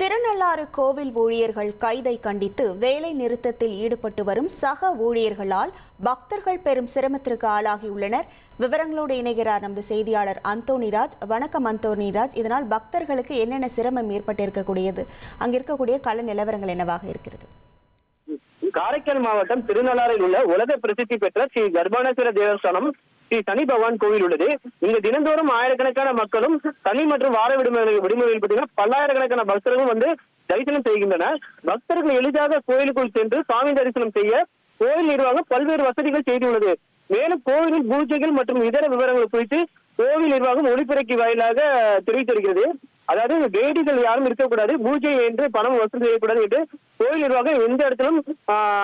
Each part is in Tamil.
திருநள்ளாறு கோவில் ஊழியர்கள் கைதை கண்டித்து வேலை நிறுத்தத்தில் ஈடுபட்டு வரும் சக ஊழியர்களால் பக்தர்கள் பெரும் சிரமத்திற்கு ஆளாகியுள்ளனர். விவரங்களோடு இணைகிறார் நமது செய்தியாளர் அந்தோணிராஜ். வணக்கம் அந்தோணிராஜ். இதனால் பக்தர்களுக்கு என்னென்ன சிரமம் ஏற்பட்டிருக்கக்கூடியது, அங்க இருக்கக்கூடிய கள நிலவரங்கள் என்னவாக இருக்கிறது? காரைக்கால் மாவட்டம் திருநள்ளாறில் உள்ள உலக பிரசித்தி பெற்ற ஸ்ரீ கர்ப்பாணேஸ்வர தேவஸ்தானம் ஸ்ரீ சனி பகவான் கோவில் உள்ளது. இங்கு தினந்தோறும் ஆயிரக்கணக்கான மக்களும் சனி மற்றும் வார விடுமுறையில் பார்த்தீங்கன்னா பல்லாயிரக்கணக்கான பக்தர்களும் வந்து தரிசனம் செய்கின்றனர். பக்தர்கள் எளிதாக கோயிலுக்குள் சென்று சாமி தரிசனம் செய்ய கோயில் நிர்வாகம் பல்வேறு வசதிகள் செய்துள்ளது. மேலும் கோவிலில் பூஜைகள் மற்றும் இதர விவரங்கள் குறித்து கோவில் நிர்வாகம் ஒளிபரப்பி வாயிலாக தெரிவித்திருக்கிறது. அதாவது கைடுகள் யாரும் இருக்கக்கூடாது, பூஜை என்று பணம் வசூல் செய்யக்கூடாது என்று கோயில் நிர்வாகம் எந்த இடத்திலும்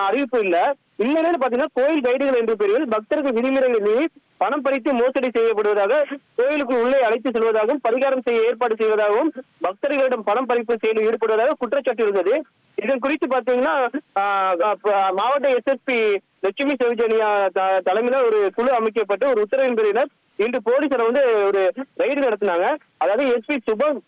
அறிவிப்பு இல்லை. இந்நிலையில் பாத்தீங்கன்னா கோயில் கைடுகள் என்ற பெயரில் பக்தர்கள் விதிமுறைகள் மீறி பணம் பறித்து மோசடி செய்யப்படுவதாக கோயிலுக்கு உள்ளே அழைத்து செல்வதாகவும் பரிகாரம் செய்ய ஏற்பாடு செய்வதாகவும் பக்தர்களிடம் பணம் பறிப்பு செயலில் ஈடுபடுவதாக குற்றச்சாட்டு இருந்தது. இதன் குறித்து பாத்தீங்கன்னா மாவட்ட எஸ்எஸ்பி லட்சுமி சௌஜன்யா தலைமையில ஒரு குழு அமைக்கப்பட்டு ஒரு உத்தரவின் பேரினர் இன்று போலீசார் வந்து ஒரு ரைடு நடத்தினாங்க. அதாவது எஸ்பி சுபம்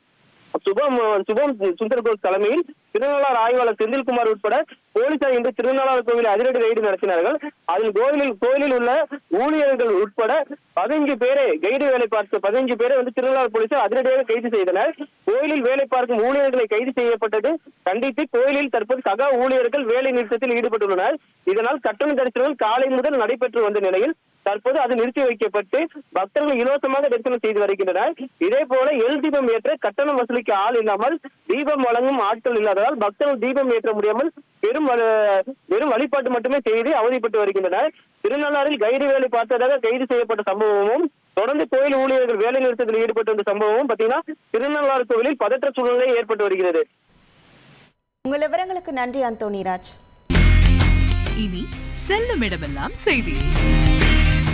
சுந்தர்கோஸ் தலைமையில் திருநள்ளாறு ஆய்வாளர் செந்தில்குமார் உட்பட போலீசார் இன்று திருநள்ளாறு கோவில் அதிரடி ரைடு நடத்தினார்கள். அதில் கோயிலில் உள்ள ஊழியர்கள் உட்பட 15 பேரை கைடு வேலை பார்த்த 15 பேரை வந்து திருநள்ளாறு போலீசார் அதிரடியாக கைது செய்தனர். கோயிலில் வேலை பார்க்கும் ஊழியர்களை கைது செய்யப்பட்டது கண்டித்து கோயிலில் தற்போது சக ஊழியர்கள் வேலை நிறுத்தத்தில் ஈடுபட்டுள்ளனர். இதனால் கட்டண தரிசனங்கள் காலை முதல் நடைபெற்று வந்த நிலையில் தற்போது அது நிறுத்தி வைக்கப்பட்டு பக்தர்கள் இலவசமாக தரிசனம் செய்து வருகின்றனர். இதே போல எல் தீபம் ஏற்ற கட்டணம் வசூலிக்க ஆள் இல்லாமல் தீபம் வழங்கும் ஆட்கள் இல்லாததால் பக்தர்கள் தீபம் ஏற்ற முடியாமல் வெறும் வழிபாட்டு மட்டுமே செய்து அவதிப்பட்டு வருகின்றனர். திருநள்ளாறில் கைடு வேலை பார்த்ததாக கைது செய்யப்பட்ட சம்பவமும் தொடர்ந்து கோயில் ஊழியர்கள் வேலை நிறுத்தத்தில் ஈடுபட்டு வந்த சம்பவமும் பாத்தீங்கன்னா திருநள்ளாறு கோவிலில் பதற்ற சூழ்நிலை ஏற்பட்டு வருகிறது. உங்கள் விவரங்களுக்கு நன்றி அந்தோணிராஜ். இனி செல்லும் இடமெல்லாம் செய்தி.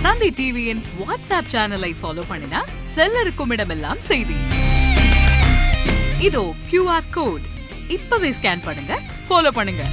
தந்தை டிவியின் வாட்ஸ்அப் சேனலை ஃபாலோ பண்ணினா செல்ல இருக்கும் இடமெல்லாம் செய்தி. இதோ QR கோட் இப்பவே ஸ்கேன் பண்ணுங்க, ஃபாலோ பண்ணுங்க.